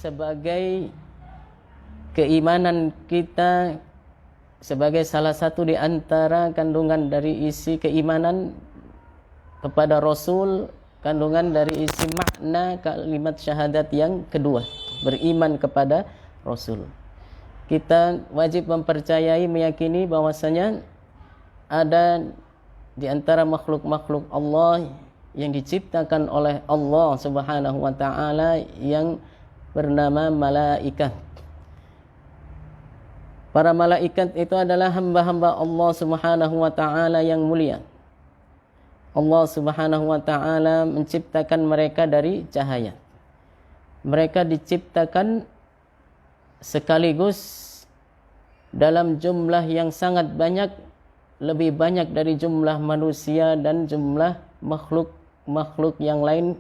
sebagai keimanan kita, sebagai salah satu di antara kandungan dari isi keimanan kepada Rasul, kandungan dari isi makna kalimat syahadat yang kedua, beriman kepada Rasul. Kita wajib mempercayai, meyakini bahwasanya ada di antara makhluk-makhluk Allah yang diciptakan oleh Allah Subhanahu wa taala yang bernama malaikat. Para malaikat itu adalah hamba-hamba Allah Subhanahu wa taala yang mulia. Allah Subhanahu wa taala menciptakan mereka dari cahaya. Mereka diciptakan sekaligus dalam jumlah yang sangat banyak, lebih banyak dari jumlah manusia dan jumlah makhluk yang lain.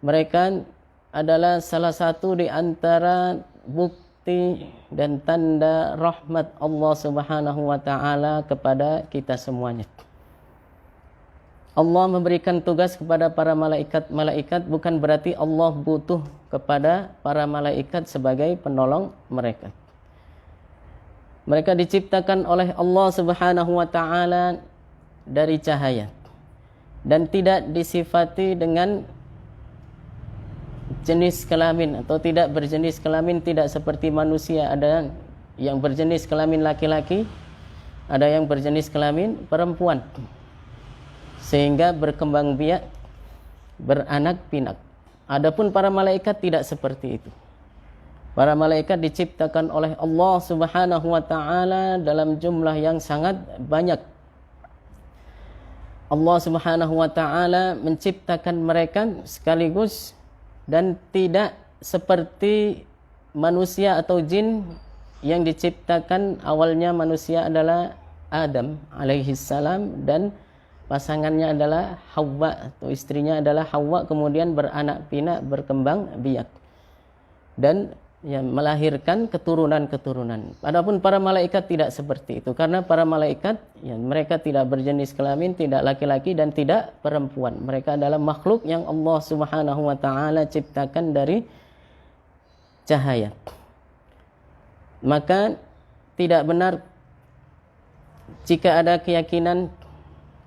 Mereka adalah salah satu di antara bukti dan tanda rahmat Allah Subhanahu wa taala kepada kita semuanya. Allah memberikan tugas kepada para malaikat bukan berarti Allah butuh kepada para malaikat sebagai penolong mereka. Mereka diciptakan oleh Allah Subhanahu wa taala dari cahaya dan tidak disifati dengan jenis kelamin atau tidak berjenis kelamin, tidak seperti manusia. Ada yang berjenis kelamin laki-laki, ada yang berjenis kelamin perempuan, sehingga berkembang biak, beranak pinak. Adapun para malaikat tidak seperti itu. Para malaikat diciptakan oleh Allah Subhanahu wa taala dalam jumlah yang sangat banyak. Allah Subhanahu wa taala menciptakan mereka sekaligus dan tidak seperti manusia atau jin yang diciptakan awalnya. Manusia adalah Adam alaihi salam dan pasangannya adalah Hawa atau istrinya adalah Hawa, kemudian beranak pinak, berkembang biak dan melahirkan keturunan-keturunan. Adapun para malaikat tidak seperti itu, karena para malaikat mereka tidak berjenis kelamin, tidak laki-laki dan tidak perempuan. Mereka adalah makhluk yang Allah Subhanahu wa taala ciptakan dari cahaya. Maka tidak benar jika ada keyakinan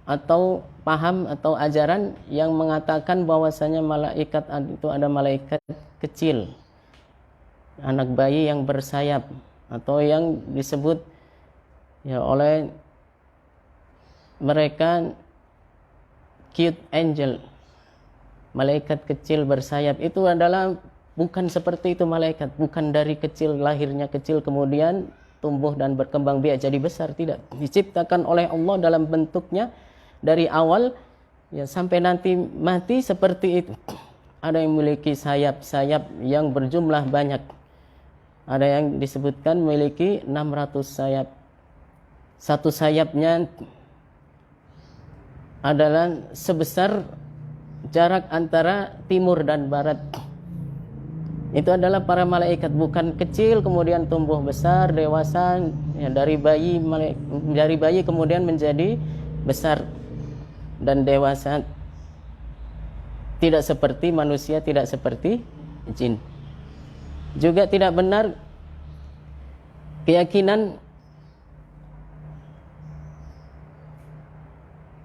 atau paham atau ajaran yang mengatakan bahwasanya malaikat itu ada malaikat kecil, anak bayi yang bersayap, atau yang disebut oleh mereka cute angel, malaikat kecil bersayap. Itu adalah bukan seperti itu malaikat, bukan dari kecil, lahirnya kecil kemudian tumbuh dan berkembang biak jadi besar, tidak. Diciptakan oleh Allah dalam bentuknya dari awal sampai nanti mati seperti itu. Ada yang memiliki sayap-sayap yang berjumlah banyak. Ada yang disebutkan memiliki 600 sayap. Satu sayapnya adalah sebesar jarak antara timur dan barat. Itu adalah para malaikat, bukan kecil kemudian tumbuh besar, dewasa, dari bayi kemudian menjadi besar dan dewasa. Tidak seperti manusia, tidak seperti jin. Juga tidak benar keyakinan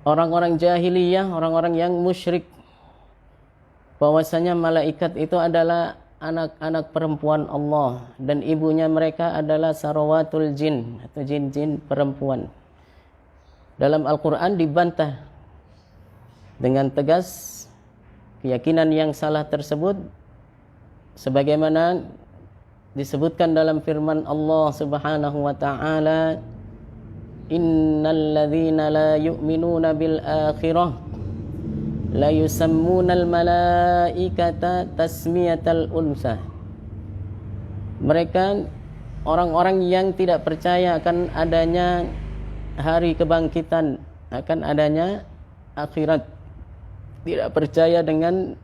orang-orang jahiliyah, orang-orang yang musyrik, bahwasanya malaikat itu adalah anak-anak perempuan Allah dan ibunya mereka adalah sarawatul jin atau jin-jin perempuan. Dalam Al-Quran dibantah dengan tegas keyakinan yang salah tersebut, sebagaimana disebutkan dalam firman Allah Subhanahu wa taala, innal ladzina la yu'minuna bil akhirah la yusammunal malaikata tasmiyatal unsa. Mereka orang-orang yang tidak percaya akan adanya hari kebangkitan, akan adanya akhirat, tidak percaya dengan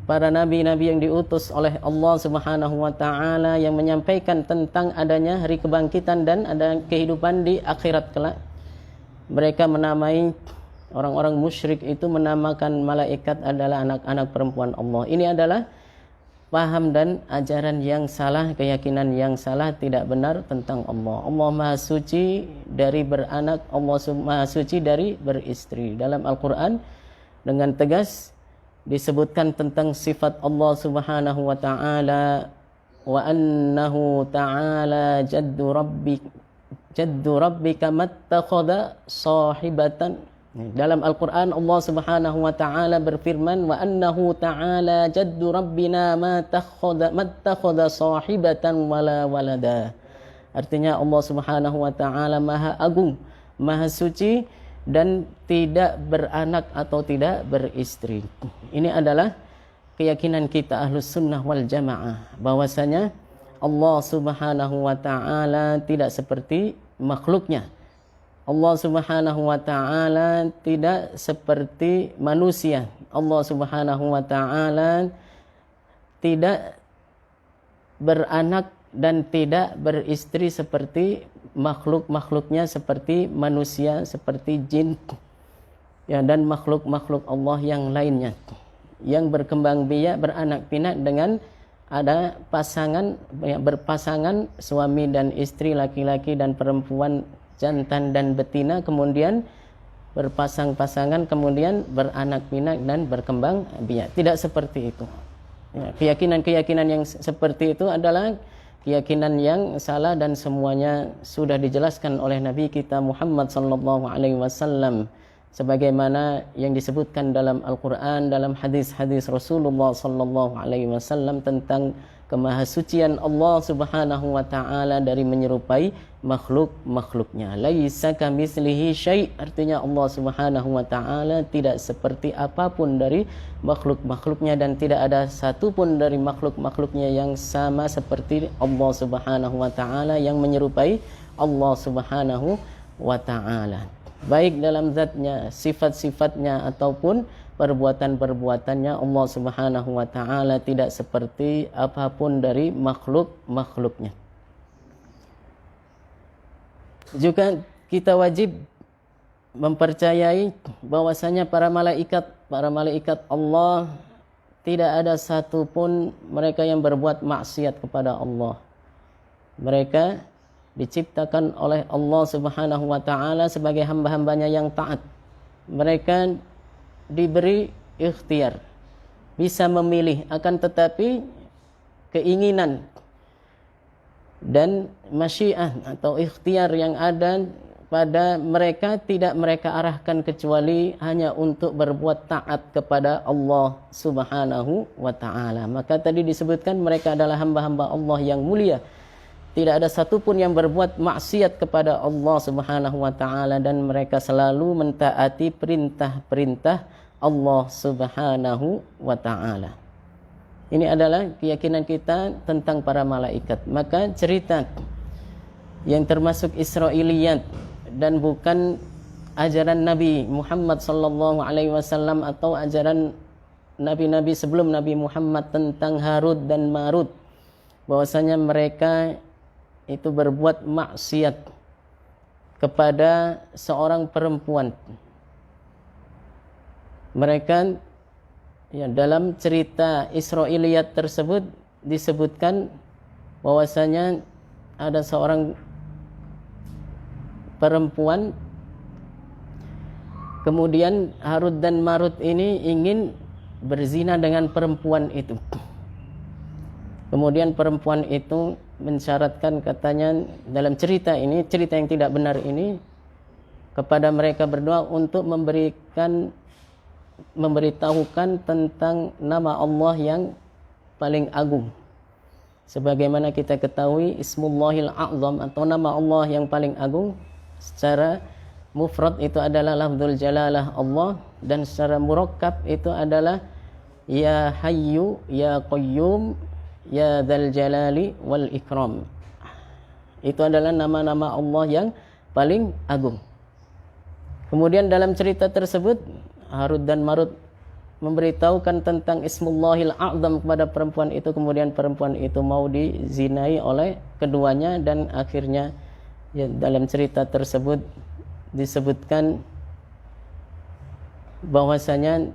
para nabi-nabi yang diutus oleh Allah Subhanahu wa taala yang menyampaikan tentang adanya hari kebangkitan dan ada kehidupan di akhirat kelak. Mereka menamai, orang-orang musyrik itu menamakan malaikat adalah anak-anak perempuan Allah. Ini adalah paham dan ajaran yang salah, keyakinan yang salah, tidak benar tentang Allah. Allah Maha Suci dari beranak, Allah Maha Suci dari beristri. Dalam Al-Quran dengan tegas disebutkan tentang sifat Allah Subhanahu wa ta'ala, wa annahu ta'ala jaddu rabbika mattakhadha sahibatan. Dalam Al-Quran Allah Subhanahu wa ta'ala berfirman, wa annahu ta'ala jaddu rabbina mattakhadha sahibatan wala walada. Artinya Allah Subhanahu wa ta'ala Maha Agung, Maha Suci, dan tidak beranak atau tidak beristri. Ini adalah keyakinan kita Ahlus Sunnah wal Jamaah, bahwasanya Allah Subhanahu wa ta'ala tidak seperti makhluknya. Allah Subhanahu wa ta'ala tidak seperti manusia. Allah Subhanahu wa ta'ala tidak beranak dan tidak beristri seperti makhluk-makhluknya, seperti manusia, seperti jin, ya, dan makhluk-makhluk Allah yang lainnya yang berkembang biak, beranak pinak dengan ada pasangan, ya, berpasangan suami dan istri, laki-laki dan perempuan, jantan dan betina, kemudian berpasang-pasangan, kemudian beranak pinak dan berkembang biak. Tidak seperti itu. Ya, keyakinan-keyakinan yang seperti itu adalah keyakinan yang salah dan semuanya sudah dijelaskan oleh Nabi kita Muhammad sallallahu alaihi wasallam sebagaimana yang disebutkan dalam Al-Quran, dalam hadis-hadis Rasulullah sallallahu alaihi wasallam tentang kemahasucian Allah Subhanahu wa ta'ala dari menyerupai makhluk-makhluknya. Laisa kamitslihi syai', artinya Allah Subhanahu wa ta'ala tidak seperti apapun dari makhluk-makhluknya, dan tidak ada satupun dari makhluk-makhluknya yang sama seperti Allah Subhanahu wa ta'ala, yang menyerupai Allah Subhanahu wa ta'ala, baik dalam zatnya, sifat-sifatnya, ataupun perbuatan-perbuatannya. Allah Subhanahu wa ta'ala tidak seperti apapun dari makhluk-makhluknya. Juga kita wajib mempercayai bahwasanya para malaikat Allah tidak ada satupun mereka yang berbuat maksiat kepada Allah. Mereka diciptakan oleh Allah Subhanahu wa ta'ala sebagai hamba-hambanya yang taat. Mereka diberi ikhtiar, bisa memilih, akan tetapi keinginan dan masyiah atau ikhtiar yang ada pada mereka tidak mereka arahkan kecuali hanya untuk berbuat taat kepada Allah Subhanahu wa ta'ala. Maka tadi disebutkan mereka adalah hamba-hamba Allah yang mulia. Tidak ada satupun yang berbuat maksiat kepada Allah Subhanahu wa ta'ala, dan mereka selalu mentaati perintah-perintah Allah Subhanahu wa ta'ala. Ini adalah keyakinan kita tentang para malaikat. Maka cerita yang termasuk Israiliyat dan bukan ajaran Nabi Muhammad sallallahu alaihi wasallam atau ajaran nabi-nabi sebelum Nabi Muhammad tentang Harut dan Marut, bahwasanya mereka itu berbuat maksiat kepada seorang perempuan. Mereka, ya, dalam cerita Israiliyat tersebut disebutkan bahwasanya ada seorang perempuan, kemudian Harut dan Marut ini ingin berzina dengan perempuan itu. Kemudian perempuan itu mensyaratkan, katanya dalam cerita ini, cerita yang tidak benar ini, kepada mereka berdua untuk memberitahukan tentang nama Allah yang paling agung. Sebagaimana kita ketahui, Ismullahil A'zam atau nama Allah yang paling agung secara mufrad itu adalah lafzul jalalah Allah, dan secara murakkab itu adalah Ya Hayyu Ya Qayyum Ya Dzal Jalali wal Ikram. Itu adalah nama-nama Allah yang paling agung. Kemudian dalam cerita tersebut Harut dan Marut memberitahukan tentang Ismullahil A'zam kepada perempuan itu. Kemudian perempuan itu mau dizinai oleh keduanya, dan akhirnya, ya, dalam cerita tersebut disebutkan bahwasanya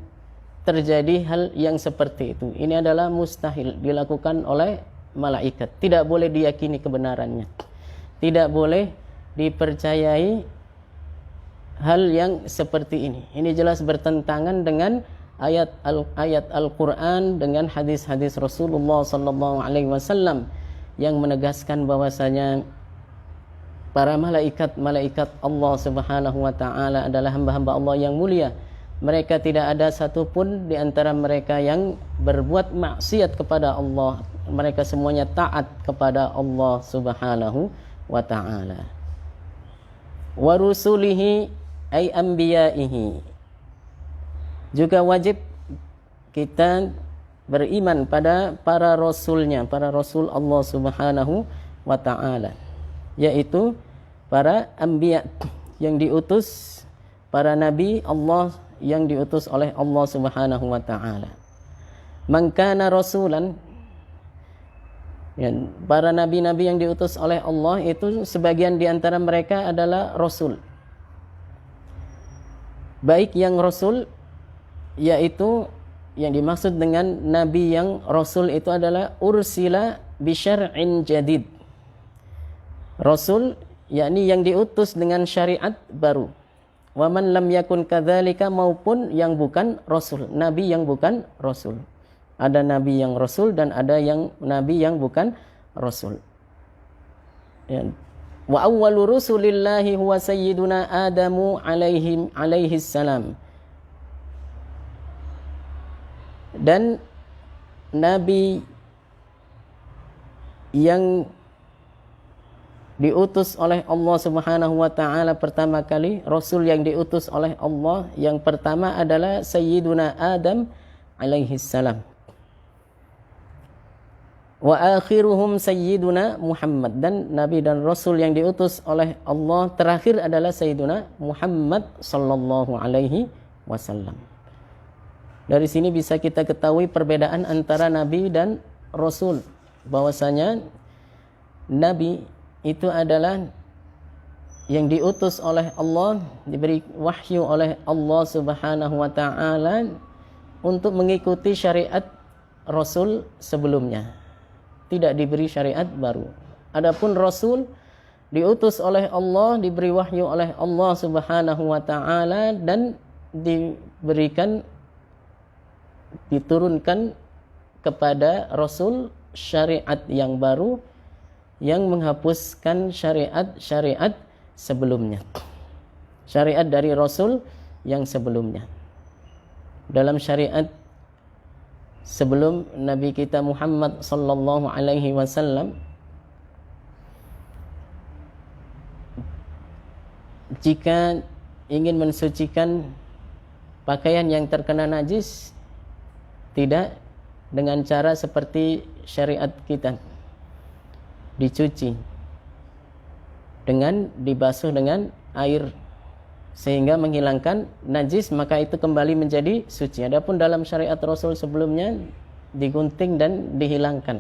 terjadi hal yang seperti itu. Ini adalah mustahil dilakukan oleh malaikat. Tidak boleh diyakini kebenarannya. Tidak boleh dipercayai hal yang seperti ini. Ini jelas bertentangan dengan ayat Al-Quran, dengan hadis-hadis Rasulullah sallallahu alaihi wasallam yang menegaskan bahwasanya para malaikat Allah Subhanahu wa taala adalah hamba-hamba Allah yang mulia. Mereka tidak ada satupun di antara mereka yang berbuat maksiat kepada Allah. Mereka semuanya taat kepada Allah Subhanahu wa taala. Wa rusulihi ay anbiya'ihi. Juga wajib kita beriman pada para rasulnya, para rasul Allah Subhanahu wa taala, yaitu para anbiya yang diutus, para nabi Allah yang diutus oleh Allah Subhanahu wa taala. Man kana rasulan, ya, para nabi-nabi yang diutus oleh Allah itu sebagian di antara mereka adalah rasul. Baik yang rasul, yaitu yang dimaksud dengan nabi yang rasul itu adalah ursila bi syar'in jadid. Rasul yakni yang diutus dengan syariat baru. Wa man lam yakun kadzalika, maupun yang bukan rasul, nabi yang bukan rasul. Ada nabi yang rasul dan ada yang nabi yang bukan rasul. Ya. Wa awwalu rusulillahi huwa sayyiduna Adamu alaihi salam. Dan nabi yang diutus oleh Allah Subhanahu wa taala pertama kali, rasul yang diutus oleh Allah yang pertama adalah sayyiduna Adam alaihi salam. Wa akhiruhum sayyiduna Muhammad, dan nabi dan rasul yang diutus oleh Allah terakhir adalah sayyiduna Muhammad sallallahu alaihi wasallam. Dari sini bisa kita ketahui perbedaan antara nabi dan rasul, bahwasanya nabi itu adalah yang diutus oleh Allah, diberi wahyu oleh Allah Subhanahu wa taala untuk mengikuti syariat rasul sebelumnya. Tidak diberi syariat baru. Adapun rasul diutus oleh Allah, diberi wahyu oleh Allah Subhanahu wa taala dan diturunkan kepada rasul syariat yang baru yang menghapuskan syariat-syariat sebelumnya. Syariat dari rasul yang sebelumnya. Dalam syariat sebelum Nabi kita Muhammad sallallahu alaihi wasallam, jika ingin mensucikan pakaian yang terkena najis, tidak dengan cara seperti syariat kita, dicuci dengan dibasuh dengan air sehingga menghilangkan najis, maka itu kembali menjadi suci. Adapun dalam syariat Rasul sebelumnya digunting dan dihilangkan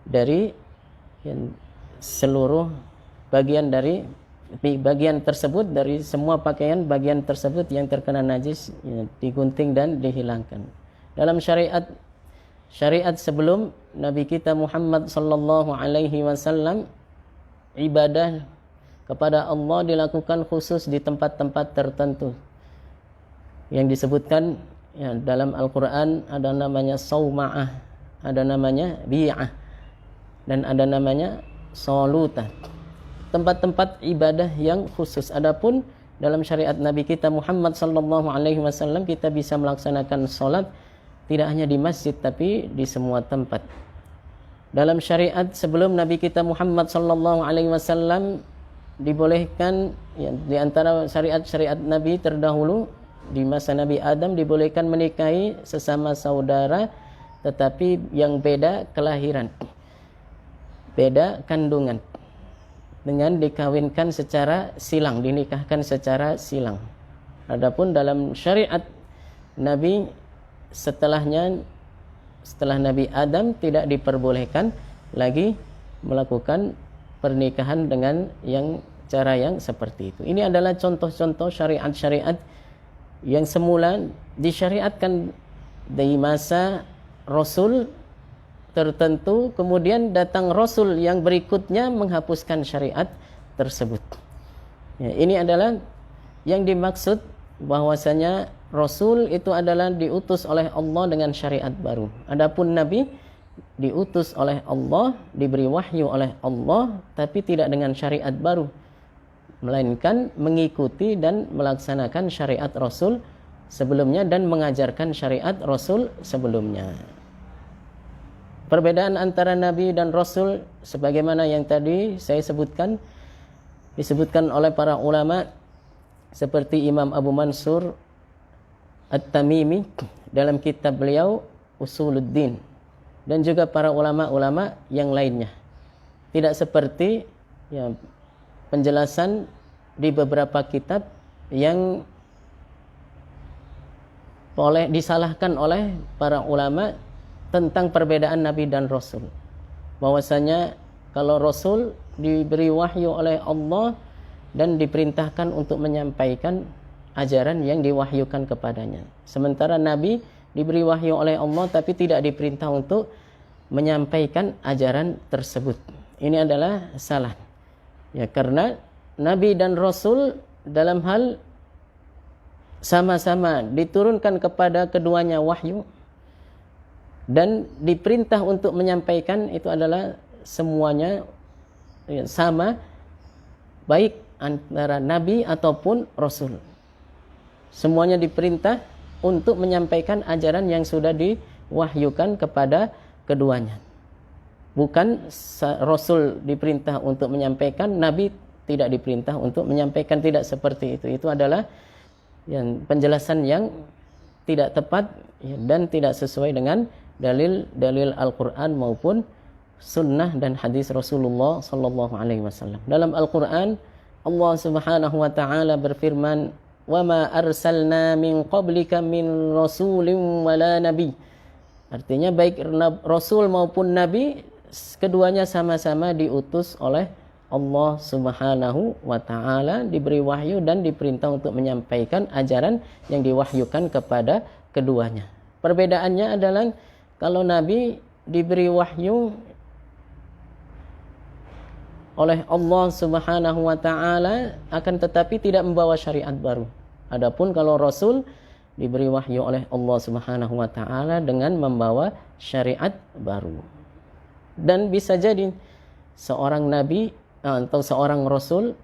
dari seluruh bagian tersebut, dari semua pakaian bagian tersebut yang terkena najis, digunting dan dihilangkan. Dalam syariat sebelum Nabi kita Muhammad sallallahu alaihi wasallam, ibadah kepada Allah dilakukan khusus di tempat-tempat tertentu yang disebutkan dalam Al-Quran. Ada namanya sauma'ah, ada namanya bi'ah, dan ada namanya salutah, tempat-tempat ibadah yang khusus. Adapun dalam syariat Nabi kita Muhammad sallallahu alaihi wasallam, kita bisa melaksanakan salat tidak hanya di masjid tapi di semua tempat. Dalam syariat sebelum Nabi kita Muhammad sallallahu alaihi wasallam dibolehkan, di antara syariat-syariat Nabi terdahulu di masa Nabi Adam, dibolehkan menikahi sesama saudara tetapi yang beda kelahiran, beda kandungan, dengan dikawinkan secara silang, dinikahkan secara silang. Adapun dalam syariat Nabi setelah Nabi Adam tidak diperbolehkan lagi melakukan pernikahan dengan cara yang seperti itu. Ini adalah contoh-contoh syariat-syariat yang semula disyariatkan dari masa Rasul tertentu, kemudian datang Rasul yang berikutnya menghapuskan syariat tersebut. Ya, ini adalah yang dimaksud bahwasanya Rasul itu adalah diutus oleh Allah dengan syariat baru. Adapun Nabi diutus oleh Allah, diberi wahyu oleh Allah, tapi tidak dengan syariat baru, melainkan mengikuti dan melaksanakan syariat Rasul sebelumnya dan mengajarkan syariat Rasul sebelumnya. Perbedaan antara Nabi dan Rasul sebagaimana yang tadi saya sebutkan, disebutkan oleh para ulama seperti Imam Abu Mansur At-Tamimi dalam kitab beliau Usuluddin, dan juga para ulama-ulama yang lainnya. Tidak seperti ya, penjelasan di beberapa kitab yang disalahkan oleh para ulama tentang perbedaan Nabi dan Rasul. Bahwasanya kalau Rasul diberi wahyu oleh Allah dan diperintahkan untuk menyampaikan ajaran yang diwahyukan kepadanya. Sementara Nabi diberi wahyu oleh Allah tapi tidak diperintah untuk menyampaikan ajaran tersebut. Ini adalah salah. Ya, karena Nabi dan Rasul dalam hal sama-sama diturunkan kepada keduanya wahyu dan diperintah untuk menyampaikan, itu adalah semuanya ya, sama, baik antara Nabi ataupun Rasul. Semuanya diperintah untuk menyampaikan ajaran yang sudah diwahyukan kepada keduanya. Bukan Rasul diperintah untuk menyampaikan, Nabi tidak diperintah untuk menyampaikan, tidak seperti itu. Itu adalah yang penjelasan yang tidak tepat ya, dan tidak sesuai dengan dalil-dalil Al-Quran maupun sunnah dan hadis Rasulullah sallallahu alaihi wasallam. Dalam Al-Quran Allah Subhanahu wa taala berfirman, "Wa ma arsalna min qablika min rasulin wala nabi." Artinya baik Rasul maupun Nabi keduanya sama-sama diutus oleh Allah Subhanahu wa taala, diberi wahyu dan diperintah untuk menyampaikan ajaran yang diwahyukan kepada keduanya. Perbedaannya adalah kalau Nabi diberi wahyu oleh Allah Subhanahu wa taala akan tetapi tidak membawa syariat baru. Adapun kalau Rasul diberi wahyu oleh Allah Subhanahu wa taala dengan membawa syariat baru. Dan bisa jadi seorang nabi atau seorang rasul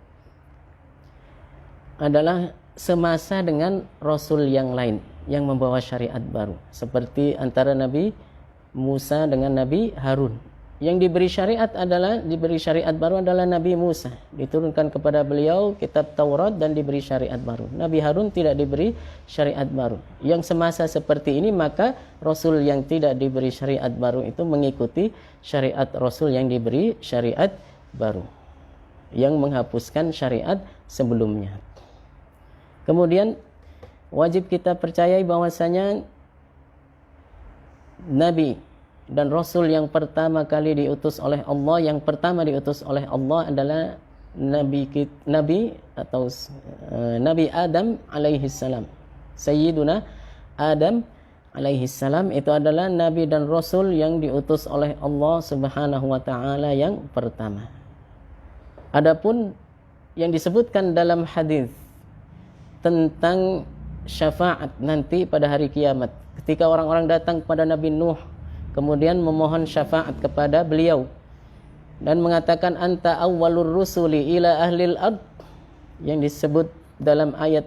adalah semasa dengan rasul yang lain yang membawa syariat baru, seperti antara Nabi Musa dengan Nabi Harun. Yang diberi syariat baru adalah Nabi Musa, diturunkan kepada beliau kitab Taurat dan diberi syariat baru. Nabi Harun tidak diberi syariat baru. Yang semasa seperti ini, maka Rasul yang tidak diberi syariat baru itu mengikuti syariat Rasul yang diberi syariat baru, yang menghapuskan syariat sebelumnya. Kemudian wajib kita percayai bahwasanya Nabi dan Rasul yang pertama kali diutus oleh Allah, yang pertama diutus oleh Allah adalah Nabi Adam alaihi salam. Sayyiduna Adam alaihi salam itu adalah Nabi dan Rasul yang diutus oleh Allah Subhanahu wa taala yang pertama. Adapun yang disebutkan dalam hadis tentang syafaat nanti pada hari kiamat, ketika orang-orang datang kepada Nabi Nuh kemudian memohon syafaat kepada beliau dan mengatakan anta awwalur rusuli ila ahlil ard, yang disebut dalam ayat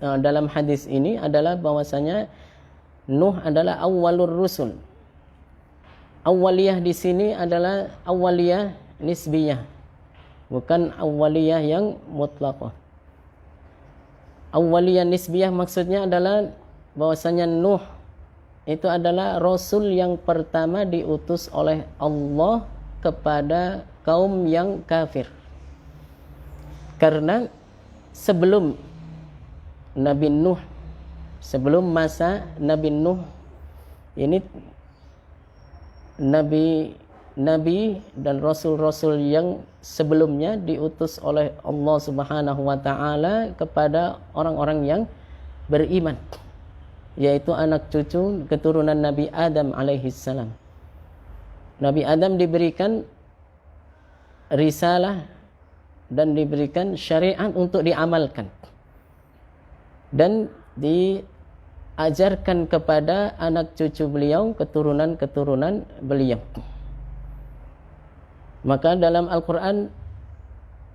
dalam hadis ini adalah bahwasanya Nuh adalah awwalur rusul. Awwaliyah di sini adalah awwaliyah nisbiyah, bukan awwaliyah yang mutlaqah. Awwaliyah nisbiyah maksudnya adalah bahwasanya Nuh itu adalah Rasul yang pertama diutus oleh Allah kepada kaum yang kafir. Karena sebelum Nabi Nuh, sebelum masa Nabi Nuh, ini Nabi dan Rasul-Rasul yang sebelumnya diutus oleh Allah Subhanahu wa ta'ala kepada orang-orang yang beriman, yaitu anak cucu keturunan Nabi Adam alaihissalam. Nabi Adam diberikan risalah dan diberikan syariat untuk diamalkan dan diajarkan kepada anak cucu beliau, keturunan-keturunan beliau. Maka dalam Al-Quran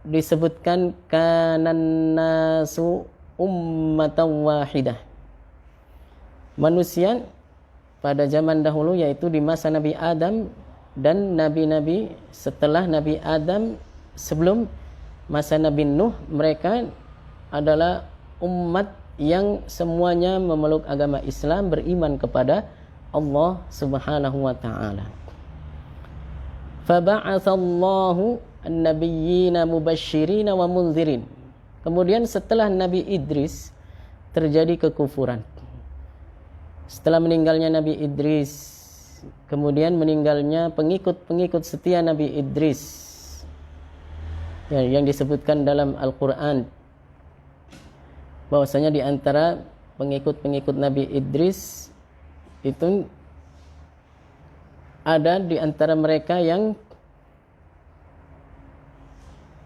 disebutkan kanan nasu ummatan wahidah. Manusia pada zaman dahulu, yaitu di masa Nabi Adam dan nabi-nabi setelah Nabi Adam, sebelum masa Nabi Nuh, mereka adalah umat yang semuanya memeluk agama Islam, beriman kepada Allah Subhanahu wa taala. Faba'atsallahu an-nabiyyina mubashshirina wa mundzirin. Kemudian setelah Nabi Idris terjadi kekufuran. Setelah meninggalnya Nabi Idris, kemudian meninggalnya pengikut-pengikut setia Nabi Idris, ya, yang disebutkan dalam Al-Quran bahwasanya di antara pengikut-pengikut Nabi Idris itu ada di antara mereka yang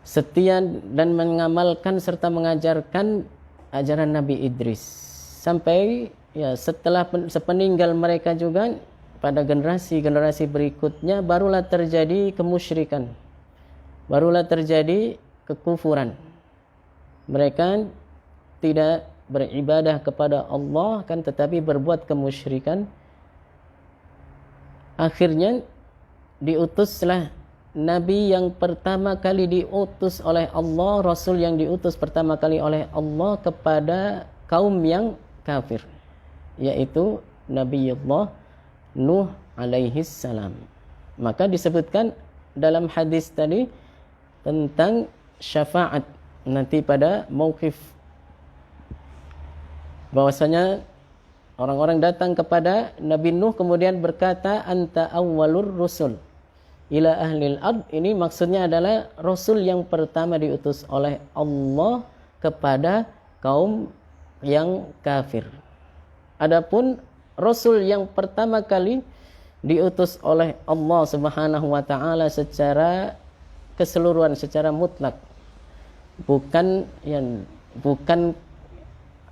setia dan mengamalkan serta mengajarkan ajaran Nabi Idris. Sampai ya setelah sepeninggal mereka juga pada generasi-generasi berikutnya barulah terjadi kemusyrikan, barulah terjadi kekufuran. Mereka tidak beribadah kepada Allah, kan tetapi berbuat kemusyrikan. Akhirnya diutuslah Nabi yang pertama kali diutus oleh Allah, Rasul yang diutus pertama kali oleh Allah kepada kaum yang kafir, yaitu Nabiullah Nuh alaihis salam. Maka disebutkan dalam hadis tadi tentang syafaat nanti pada mauqif, bahwasanya orang-orang datang kepada Nabi Nuh kemudian berkata, anta awwalur rusul ila ahlil ard. Ini maksudnya adalah Rasul yang pertama diutus oleh Allah kepada kaum yang kafir. Adapun Rasul yang pertama kali diutus oleh Allah Subhanahu wa taala secara keseluruhan, secara mutlak, bukan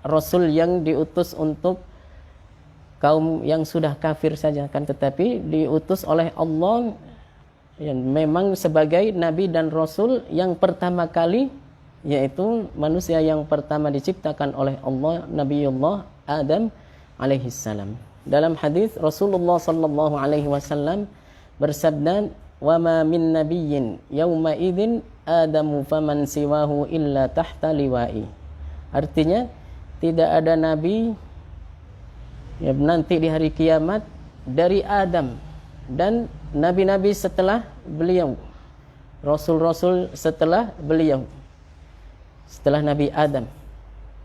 Rasul yang diutus untuk kaum yang sudah kafir saja, kan, tetapi diutus oleh Allah yang memang sebagai Nabi dan Rasul yang pertama kali, yaitu manusia yang pertama diciptakan oleh Allah, Nabiullah Adam alaihissalam. Dalam hadis Rasulullah sallallahu alaihi wasallam bersabda, wa ma min nabiyyin yauma idzin adamu faman siwahu illa tahta liwa'i. Artinya tidak ada nabi ya nanti di hari kiamat dari Adam dan nabi-nabi setelah beliau, rasul-rasul setelah beliau, setelah Nabi Adam,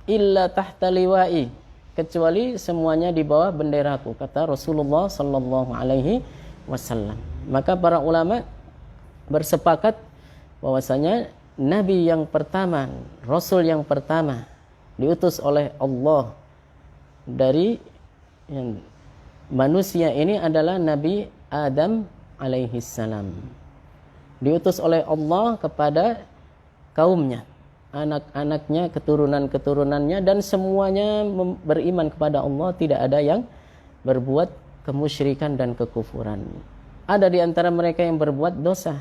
illa tahta liwa'i, kecuali semuanya di bawah benderaku, kata Rasulullah sallallahu alaihi wasallam. Maka para ulama bersepakat bahwasanya nabi yang pertama, rasul yang pertama diutus oleh Allah dari manusia ini adalah Nabi Adam alaihissalam. Diutus oleh Allah kepada kaumnya, anak-anaknya, keturunan-keturunannya, dan semuanya beriman kepada Allah, tidak ada yang berbuat kemusyrikan dan kekufuran. Ada di antara mereka yang berbuat dosa,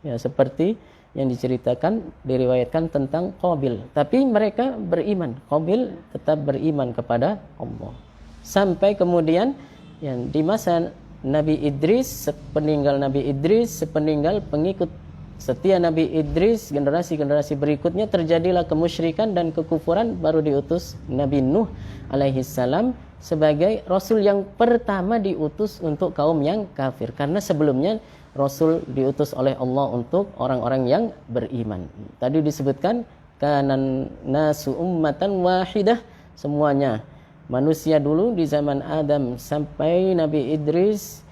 ya, seperti yang diceritakan, diriwayatkan tentang Qabil, tapi mereka beriman. Qabil tetap beriman kepada Allah. Sampai kemudian yang di masa Nabi Idris, sepeninggal Nabi Idris, sepeninggal pengikut setia Nabi Idris, generasi-generasi berikutnya terjadilah kemusyrikan dan kekufuran, baru diutus Nabi Nuh alaihissalam sebagai Rasul yang pertama diutus untuk kaum yang kafir. Karena sebelumnya Rasul diutus oleh Allah untuk orang-orang yang beriman. Tadi disebutkan kanan nasu ummatan wahidah, semuanya manusia dulu di zaman Adam sampai Nabi Idris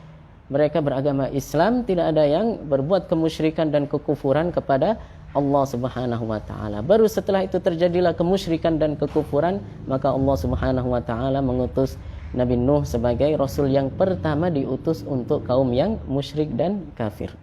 mereka beragama Islam, tidak ada yang berbuat kemusyrikan dan kekufuran kepada Allah Subhanahu wa taala. Baru setelah itu terjadilah kemusyrikan dan kekufuran, maka Allah Subhanahu wa taala mengutus Nabi Nuh sebagai rasul yang pertama diutus untuk kaum yang musyrik dan kafir.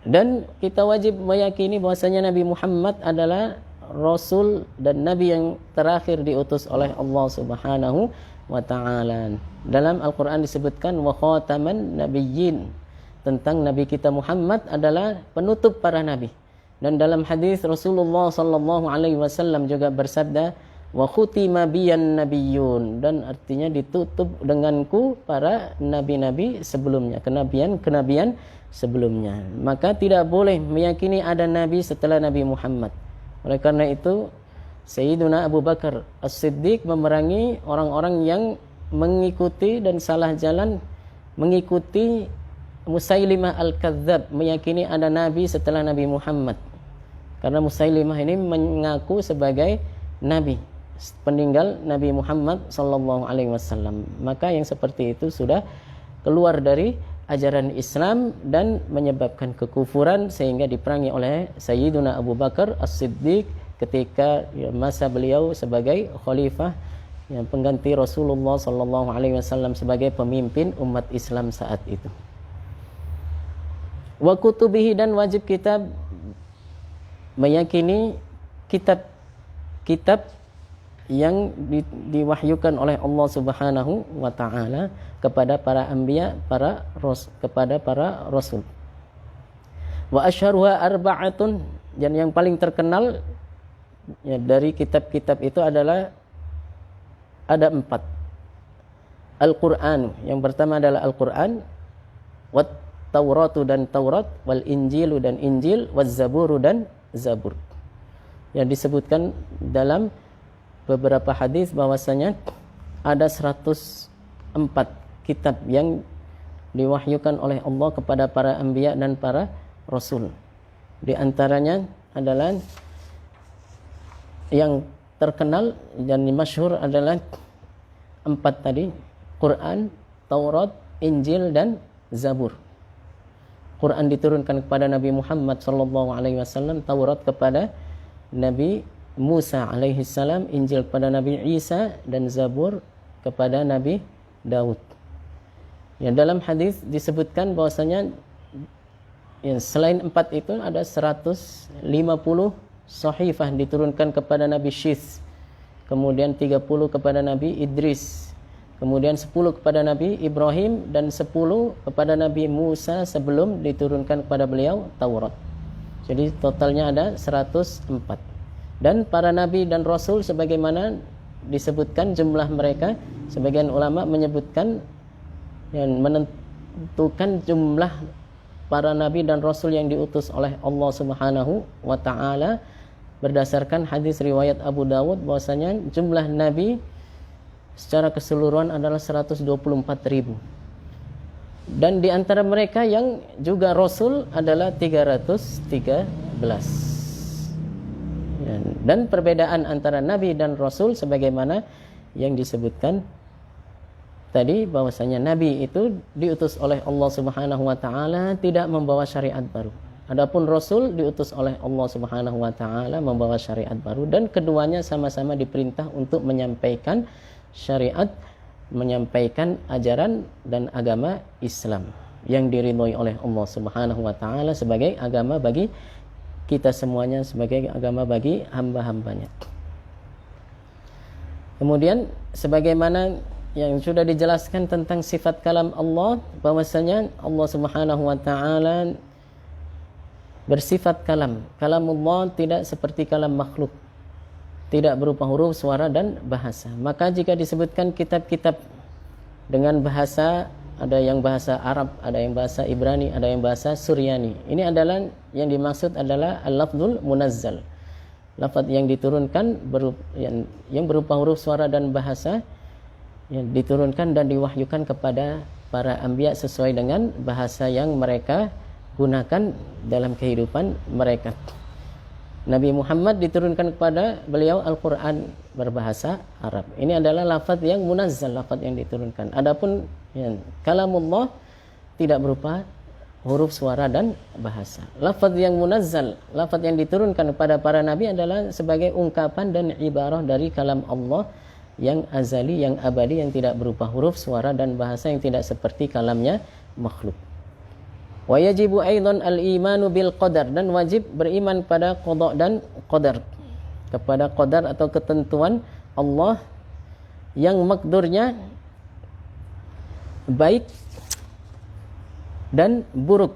Dan kita wajib meyakini bahwasanya Nabi Muhammad adalah rasul dan nabi yang terakhir diutus oleh Allah Subhanahu wa taala. Dalam Al-Qur'an disebutkan wa khataman nabiyyin, tentang nabi kita Muhammad adalah penutup para nabi. Dan dalam hadis Rasulullah sallallahu alaihi wasallam juga bersabda wa khutima biyan nabiyyun, dan artinya ditutup denganku para nabi-nabi sebelumnya, kenabian sebelumnya. Maka tidak boleh meyakini ada nabi setelah Nabi Muhammad. Oleh karena itu Sayyiduna Abu Bakar As-Siddiq memerangi orang-orang yang mengikuti dan salah jalan mengikuti Musailimah Al-Kadzdzab, meyakini ada nabi setelah Nabi Muhammad. Karena Musailimah ini mengaku sebagai nabi peninggal Nabi Muhammad sallallahu alaihi wasallam. Maka yang seperti itu sudah keluar dari ajaran Islam dan menyebabkan kekufuran, sehingga diperangi oleh Sayyiduna Abu Bakar As-Siddiq ketika masa beliau sebagai khalifah yang pengganti Rasulullah sallallahu alaihi wasallam sebagai pemimpin umat Islam saat itu. Wa kutubihi, dan wajib kita meyakini kitab yang diwahyukan oleh Allah Subhanahu wa taala kepada para anbiya, kepada para rasul. Wa asyharuha arba'atun, dan yang paling terkenal ya, dari kitab-kitab itu adalah ada 4. Al-Qur'an, yang pertama adalah Al-Qur'an, wat Tauratu dan Taurat, wal Injilu dan Injil, waz Zaburu dan Zabur. Yang disebutkan dalam beberapa hadis bahwasanya ada 104 kitab yang diwahyukan oleh Allah kepada para anbiya dan para rasul. Di antaranya adalah yang terkenal dan masyhur adalah 4 tadi, Quran, Taurat, Injil dan Zabur. Quran diturunkan kepada Nabi Muhammad sallallahu alaihi wasallam, Taurat kepada Nabi Musa alaihi salam, Injil kepada Nabi Isa, dan Zabur kepada Nabi Daud. Ya, dalam hadis disebutkan bahwasanya ya, selain 4 itu ada 150 sahifah diturunkan kepada Nabi Syith, kemudian 30 kepada Nabi Idris, kemudian 10 kepada Nabi Ibrahim, dan 10 kepada Nabi Musa sebelum diturunkan kepada beliau Taurat. Jadi totalnya ada 104. Dan para nabi dan rasul sebagaimana disebutkan jumlah mereka, sebagian ulama menyebutkan yang menentukan jumlah para nabi dan rasul yang diutus oleh Allah Subhanahu wa taala berdasarkan hadis riwayat Abu Dawud bahwasanya jumlah nabi secara keseluruhan adalah 124.000. Dan di antara mereka yang juga rasul adalah 313. Dan perbedaan antara nabi dan rasul sebagaimana yang disebutkan tadi, bahwasanya nabi itu diutus oleh Allah Subhanahu wa taala tidak membawa syariat baru. Adapun rasul diutus oleh Allah Subhanahu wa taala membawa syariat baru, dan keduanya sama-sama diperintah untuk menyampaikan syariat, menyampaikan ajaran dan agama Islam yang diridhoi oleh Allah Subhanahu wa taala sebagai agama bagi kita semuanya, sebagai agama bagi hamba-hambanya. Kemudian sebagaimana yang sudah dijelaskan tentang sifat kalam Allah, bahwasanya Allah Subhanahu wa taala bersifat kalam. Kalamullah tidak seperti kalam makhluk, tidak berupa huruf, suara dan bahasa. Maka jika disebutkan kitab-kitab dengan bahasa, ada yang bahasa Arab, ada yang bahasa Ibrani, ada yang bahasa Suryani, ini adalah yang dimaksud adalah al-lafzul munazzal, lafaz yang diturunkan yang berupa huruf, suara dan bahasa, yang diturunkan dan diwahyukan kepada para anbiya sesuai dengan bahasa yang mereka gunakan dalam kehidupan mereka. Nabi Muhammad diturunkan kepada beliau Al-Quran berbahasa Arab. Ini adalah lafaz yang munazzal, lafaz yang diturunkan. Adapun ya, kalamullah tidak berupa huruf, suara, dan bahasa. Lafaz yang munazzal, lafaz yang diturunkan kepada para nabi adalah sebagai ungkapan dan ibarah dari kalam Allah yang azali, yang abadi, yang tidak berupa huruf, suara, dan bahasa, yang tidak seperti kalamnya makhluk. Wa yajibu aidan al-imanu bil qadar, dan wajib beriman pada qada dan qadar, kepada qadar atau ketentuan Allah yang makdurnya baik dan buruk.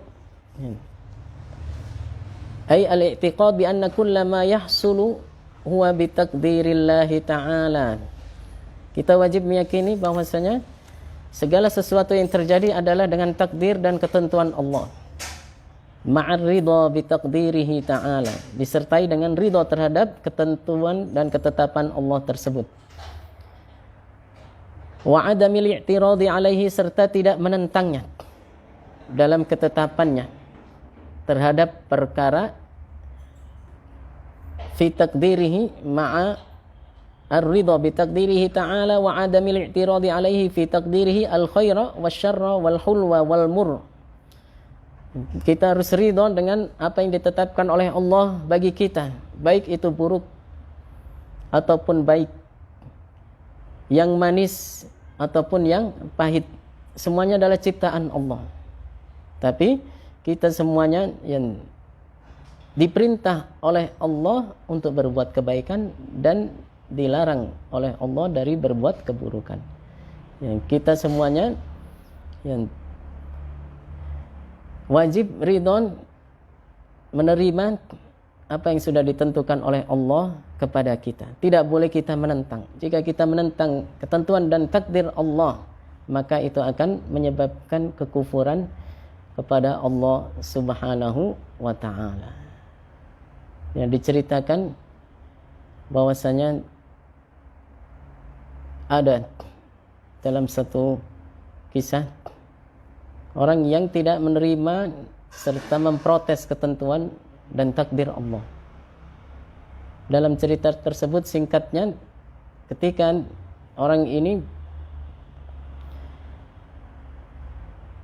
Ay al-i'tiqad bi anna kullama yahsulu huwa bi taqdirillahi ta'ala. Kita wajib meyakini bahwasanya segala sesuatu yang terjadi adalah dengan takdir dan ketentuan Allah. Ma'ar ridha bi taqdirihi ta'ala, disertai dengan ridha terhadap ketentuan dan ketetapan Allah tersebut. Wa adamil i'tiradi alaihi, serta tidak menentangnya dalam ketetapannya terhadap perkara fi taqdirihi ma'a ar-ridha bi taqdirihi ta'ala wa adamil i'tiradi alaihi fi taqdirihi al-khaira wasyarra wal hulwa wal mur. Kita harus ridha dengan apa yang ditetapkan oleh Allah bagi kita, baik itu buruk ataupun baik, yang manis ataupun yang pahit, semuanya adalah ciptaan Allah. Tapi kita semuanya yang diperintah oleh Allah untuk berbuat kebaikan dan dilarang oleh Allah dari berbuat keburukan. Yang kita semuanya yang wajib ridho menerima apa yang sudah ditentukan oleh Allah kepada kita. Tidak boleh kita menentang. Jika kita menentang ketentuan dan takdir Allah, maka itu akan menyebabkan kekufuran kepada Allah Subhanahu wa ta'ala. Yang diceritakan bahwasanya ada dalam satu kisah orang yang tidak menerima serta memprotes ketentuan dan takdir Allah. Dalam cerita tersebut singkatnya, ketika orang ini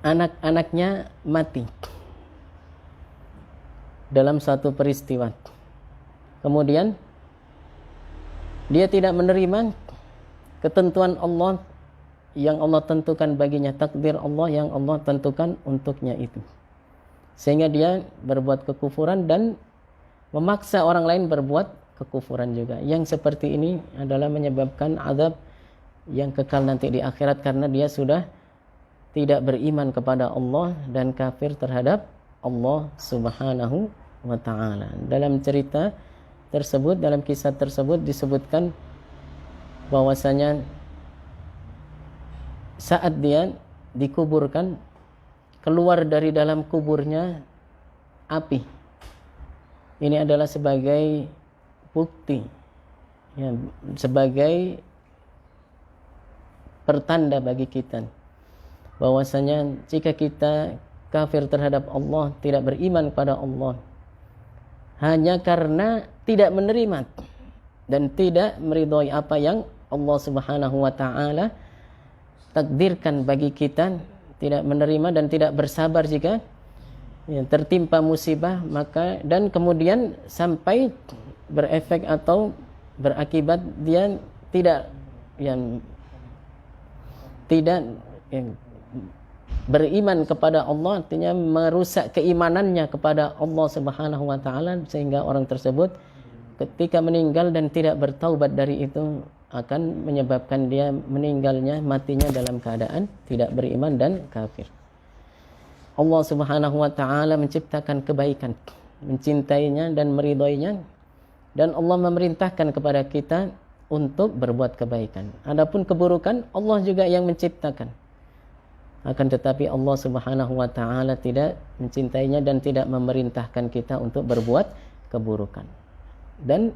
anak-anaknya mati dalam satu peristiwa, kemudian dia tidak menerima ketentuan Allah yang Allah tentukan baginya, takdir Allah yang Allah tentukan untuknya itu, sehingga dia berbuat kekufuran dan memaksa orang lain berbuat kekufuran juga. Yang seperti ini adalah menyebabkan azab yang kekal nanti di akhirat, karena dia sudah tidak beriman kepada Allah dan kafir terhadap Allah Subhanahu wa ta'ala. Dalam cerita tersebut, dalam kisah tersebut disebutkan bahwasanya saat dia dikuburkan, keluar dari dalam kuburnya api. Ini adalah sebagai bukti, ya, sebagai pertanda bagi kita bahwasanya jika kita kafir terhadap Allah, tidak beriman kepada Allah hanya karena tidak menerima dan tidak meridhai apa yang Allah Subhanahu wa ta'ala takdirkan bagi kita, tidak menerima dan tidak bersabar jika tertimpa musibah, maka dan kemudian sampai berefek atau berakibat dia tidak beriman kepada Allah, artinya merusak keimanannya kepada Allah Subhanahu wa ta'ala, sehingga orang tersebut ketika meninggal dan tidak bertaubat dari itu akan menyebabkan dia meninggalnya, matinya dalam keadaan tidak beriman dan kafir. Allah Subhanahu wa ta'ala menciptakan kebaikan, mencintainya dan meridhoinya, dan Allah memerintahkan kepada kita untuk berbuat kebaikan. Adapun keburukan, Allah juga yang menciptakan. Akan tetapi Allah Subhanahu wa ta'ala tidak mencintainya dan tidak memerintahkan kita untuk berbuat keburukan. Dan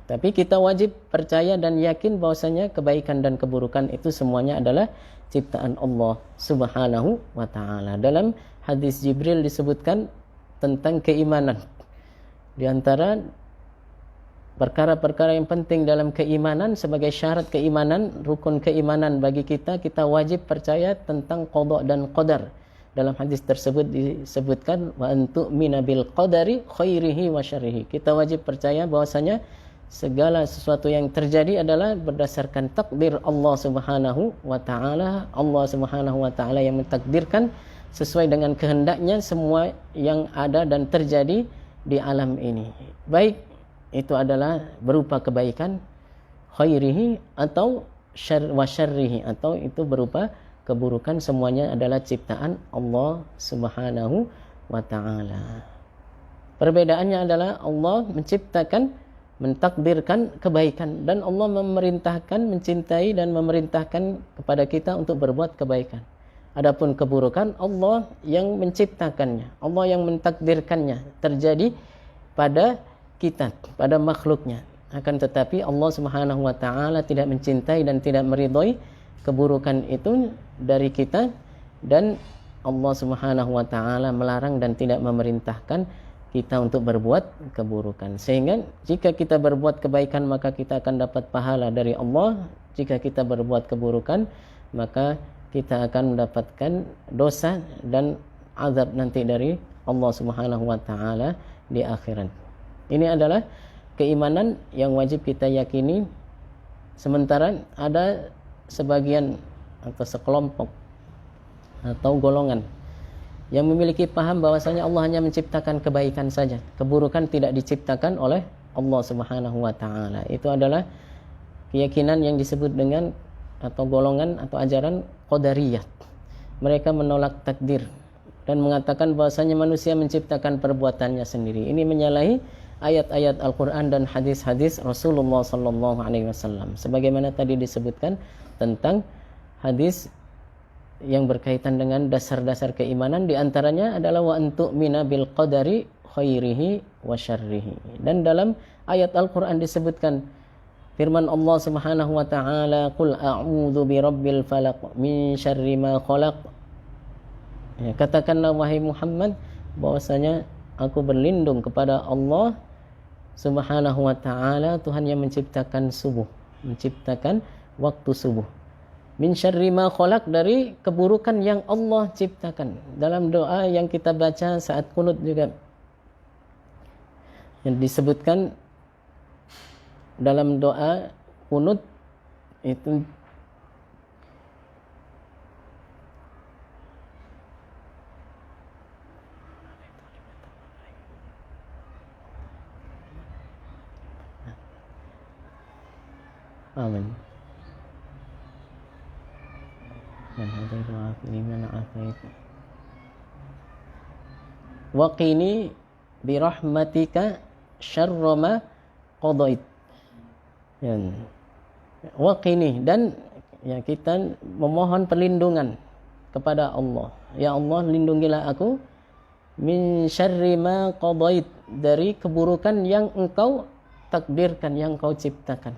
tapi kita wajib percaya dan yakin bahwasanya kebaikan dan keburukan itu semuanya adalah ciptaan Allah Subhanahu wa ta'ala. Dalam hadis Jibril disebutkan tentang keimanan. Di antara perkara-perkara yang penting dalam keimanan, sebagai syarat keimanan, rukun keimanan bagi kita, kita wajib percaya tentang qada dan qadar, dalam hadis tersebut disebutkan wa antu'mina bil qadari khairihi wa syarrihi. Kita wajib percaya bahwasanya segala sesuatu yang terjadi adalah berdasarkan takdir Allah Subhanahu wa taala. Allah Subhanahu wa taala yang mentakdirkan sesuai dengan kehendaknya semua yang ada dan terjadi di alam ini. Baik itu adalah berupa kebaikan khairihi atau wa syarrihi, atau itu berupa keburukan, semuanya adalah ciptaan Allah Subhanahu wa taala. Perbedaannya adalah Allah menciptakan, mentakdirkan kebaikan, dan Allah memerintahkan, mencintai dan memerintahkan kepada kita untuk berbuat kebaikan. Adapun keburukan, Allah yang menciptakannya, Allah yang mentakdirkannya terjadi pada kita, pada makhluknya. Akan tetapi Allah Subhanahu wa taala tidak mencintai dan tidak meridhoi keburukan itu dari kita, dan Allah Subhanahu wa taala melarang dan tidak memerintahkan kita untuk berbuat keburukan. Sehingga jika kita berbuat kebaikan maka kita akan dapat pahala dari Allah. Jika kita berbuat keburukan maka kita akan mendapatkan dosa dan azab nanti dari Allah Subhanahu wa taala di akhirat. Ini adalah keimanan yang wajib kita yakini. Sementara ada sebagian atau sekelompok atau golongan yang memiliki paham bahwasanya Allah hanya menciptakan kebaikan saja, keburukan tidak diciptakan oleh Allah Subhanahu wa taala. Itu adalah keyakinan yang disebut dengan atau golongan atau ajaran qadariyah. Mereka menolak takdir dan mengatakan bahwasanya manusia menciptakan perbuatannya sendiri. Ini menyalahi ayat-ayat Al-Qur'an dan hadis-hadis Rasulullah sallallahu alaihi wasallam. Sebagaimana tadi disebutkan tentang hadis yang berkaitan dengan dasar-dasar keimanan, di antaranya adalah wa antu'mina bil qadari khairihi wa syarrihi. Dan dalam ayat Al-Qur'an disebutkan firman Allah Subhanahu wa taala, qul a'udzu birabbil falaq min syarri ma khalaq. Ya, katakanlah wahai Muhammad bahwasanya aku berlindung kepada Allah Subhanahu wa taala, Tuhan yang menciptakan subuh, menciptakan waktu subuh. Min syarri ma khalaq, dari keburukan yang Allah ciptakan. Dalam doa yang kita baca saat qunut juga yang disebutkan dalam doa qunut itu amin. Wa qini bi rahmatika syarra ma qadait. Wa qini, dan ya kita memohon perlindungan kepada Allah. Ya Allah, lindungilah aku min syarri ma qadait, dari keburukan yang engkau takdirkan, yang engkau ciptakan.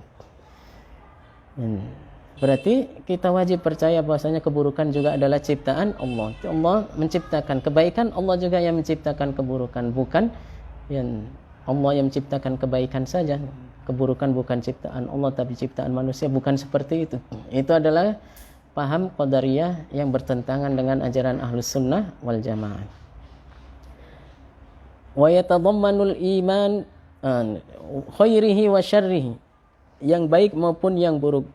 Berarti kita wajib percaya bahwasanya keburukan juga adalah ciptaan Allah. Allah menciptakan kebaikan, Allah juga yang menciptakan keburukan. Bukan yang Allah yang menciptakan kebaikan saja, keburukan bukan ciptaan Allah tapi ciptaan manusia, bukan seperti itu. Itu adalah paham qadariyah yang bertentangan dengan ajaran Ahlus Sunnah wal Jamaah. Wa yatadammanul iman khairihi wa syarrihi, yang baik maupun yang buruk.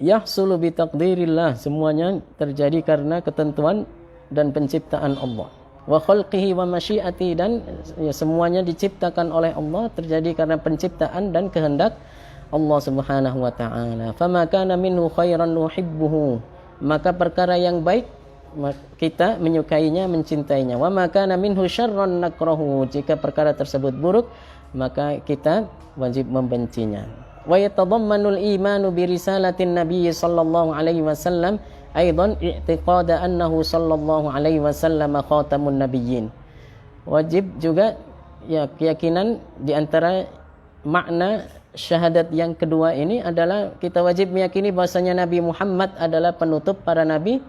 Yahsulu bi taqdirillah, semuanya terjadi karena ketentuan dan penciptaan Allah. Wa khalqihi wa masyiati, dan ya, semuanya diciptakan oleh Allah, terjadi karena penciptaan dan kehendak Allah Subhanahu wa taala. Fama kana minhu khairan nuhibbuhu, maka perkara yang baik kita menyukainya, mencintainya. Wa ma kana minhu syarran nakrahu, jika perkara tersebut buruk maka kita wajib membencinya. Wa yatadammanul imanu bi risalatin nabiy sallallahu alaihi wasallam aidan i'tiqada annahu sallallahu alaihi wasallam khatamun nabiyyin. Wajib juga ya keyakinan di antara makna syahadat yang kedua ini adalah kita wajib meyakini bahwasanya Nabi Muhammad adalah penutup para nabi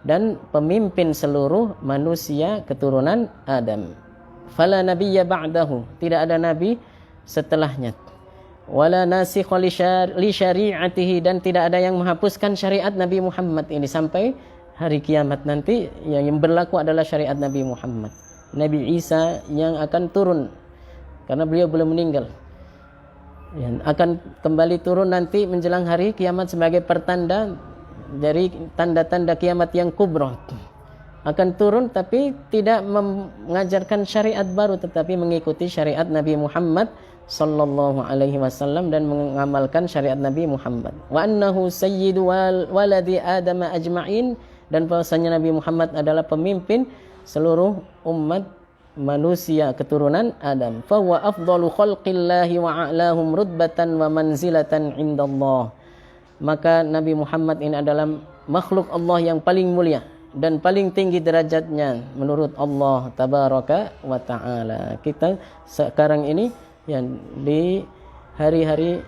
dan pemimpin seluruh manusia keturunan Adam. Fala nabiyya ba'dahu, tidak ada nabi setelahnya. Wala nasikha li syari'atihi, dan tidak ada yang menghapuskan syariat Nabi Muhammad ini sampai hari kiamat nanti yang berlaku adalah syariat Nabi Muhammad. Nabi Isa yang akan turun karena beliau belum meninggal, yang akan kembali turun nanti menjelang hari kiamat sebagai pertanda dari tanda-tanda kiamat yang kubra. Akan turun tapi tidak mengajarkan syariat baru, tetapi mengikuti syariat Nabi Muhammad sallallahu alaihi wasallam dan mengamalkan syariat Nabi Muhammad. Wa annahu sayyidu waladi Adam ajma'in, dan bahwasanya Nabi Muhammad adalah pemimpin seluruh umat manusia keturunan Adam. Fa huwa afdalu khalqillahi wa a'lahum rutbatan wa manzilatan indallah. Maka Nabi Muhammad ini adalah makhluk Allah yang paling mulia dan paling tinggi derajatnya menurut Allah tabaraka wa taala. Kita sekarang ini yang di hari-hari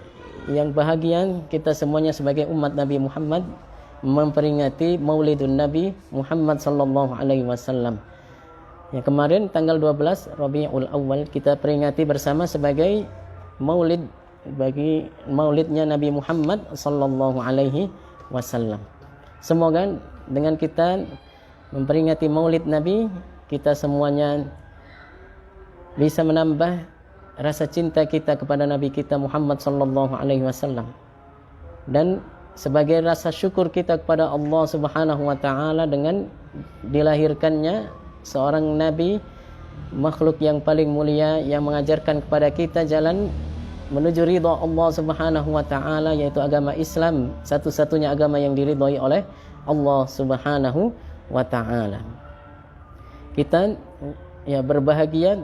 yang bahagia, kita semuanya sebagai umat Nabi Muhammad memperingati Maulidun Nabi Muhammad sallallahu alaihi wasallam. Yang kemarin tanggal 12 Rabiul Awal kita peringati bersama sebagai Maulid, bagi Maulidnya Nabi Muhammad sallallahu alaihi wasallam. Semoga dengan kita memperingati Maulid Nabi, kita semuanya bisa menambah rasa cinta kita kepada Nabi kita Muhammad sallallahu alaihi wasallam, dan sebagai rasa syukur kita kepada Allah Subhanahu wa taala dengan dilahirkannya seorang nabi, makhluk yang paling mulia yang mengajarkan kepada kita jalan menuju ridha Allah Subhanahu wa taala, yaitu agama Islam, satu-satunya agama yang diridhai oleh Allah Subhanahu wa taala. Kita berbahagia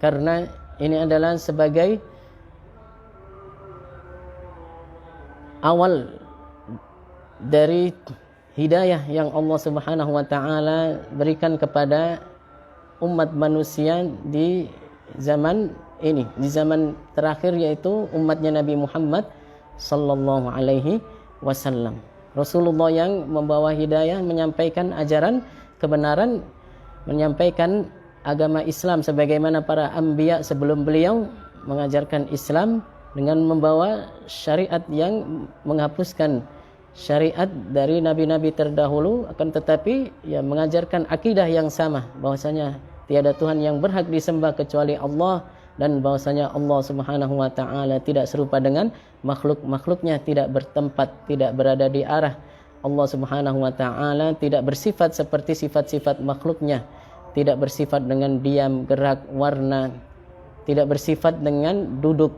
karena ini adalah sebagai awal dari hidayah yang Allah Subhanahu wa taala berikan kepada umat manusia di zaman ini, di zaman terakhir, yaitu umatnya Nabi Muhammad sallallahu alaihi wasallam. Rasulullah yang membawa hidayah, menyampaikan ajaran kebenaran, menyampaikan agama Islam sebagaimana para anbiya sebelum beliau mengajarkan Islam dengan membawa syariat yang menghapuskan syariat dari nabi-nabi terdahulu, akan tetapi mengajarkan akidah yang sama, bahwasanya tiada Tuhan yang berhak disembah kecuali Allah, dan bahwasanya Allah Subhanahu wa taala tidak serupa dengan makhluk-makhluknya, tidak bertempat, tidak berada di arah. Allah Subhanahu wa taala tidak bersifat seperti sifat-sifat makhluknya, tidak bersifat dengan diam, gerak, warna, tidak bersifat dengan duduk,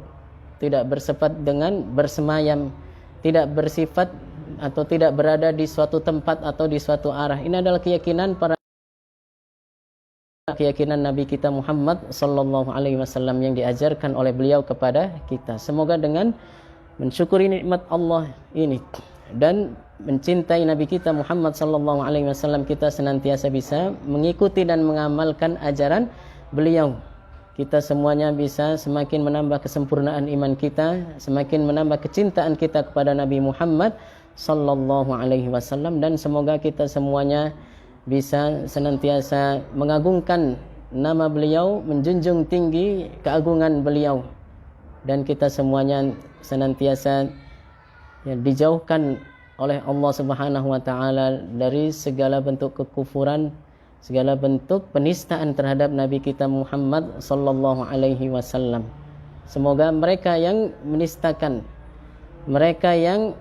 tidak bersifat dengan bersemayam, tidak bersifat atau tidak berada di suatu tempat atau di suatu arah. Ini adalah keyakinan Nabi kita Muhammad sallallahu alaihi wasallam yang diajarkan oleh beliau kepada kita. Semoga dengan mensyukuri nikmat Allah ini dan mencintai Nabi kita Muhammad sallallahu alaihi wasallam, kita senantiasa bisa mengikuti dan mengamalkan ajaran beliau. Kita semuanya bisa semakin menambah kesempurnaan iman kita, semakin menambah kecintaan kita kepada Nabi Muhammad sallallahu alaihi wasallam, dan semoga kita semuanya bisa senantiasa mengagungkan nama beliau, menjunjung tinggi keagungan beliau, dan kita semuanya senantiasa dijauhkan oleh Allah Subhanahu wa taala dari segala bentuk kekufuran, segala bentuk penistaan terhadap Nabi kita Muhammad sallallahu alaihi wasallam. Semoga mereka yang menistakan, mereka yang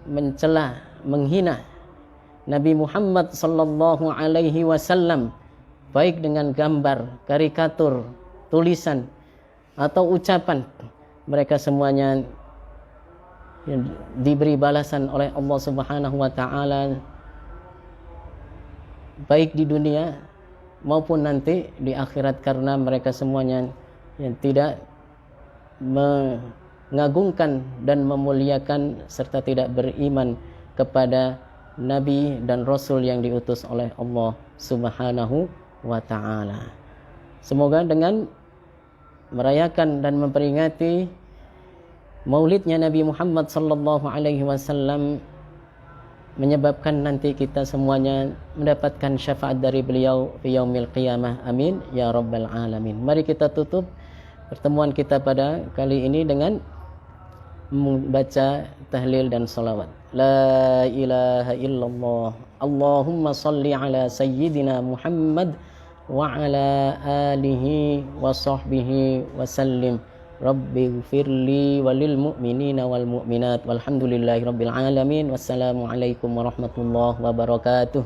mencela, menghina Nabi Muhammad sallallahu alaihi wasallam, baik dengan gambar, karikatur, tulisan atau ucapan, mereka semuanya diberi balasan oleh Allah Subhanahu wa taala baik di dunia maupun nanti di akhirat, karena mereka semuanya yang tidak mengagungkan dan memuliakan serta tidak beriman kepada Nabi dan Rasul yang diutus oleh Allah Subhanahu wa ta'ala. Semoga dengan merayakan dan memperingati maulidnya Nabi Muhammad sallallahu alaihi wasallam menyebabkan nanti kita semuanya mendapatkan syafaat dari beliau fi yaumil qiyamah. Amin ya rabbal alamin. Mari kita tutup pertemuan kita pada kali ini dengan membaca tahlil dan salawat. La ilaha illallah. Allahumma salli ala sayyidina Muhammad wa ala alihi wa sahbihi wa sallim. Rabbi gfirli walil mu'minina wal mu'minat walhamdulillahi rabbil alamin. Wassalamualaikum warahmatullahi wabarakatuh.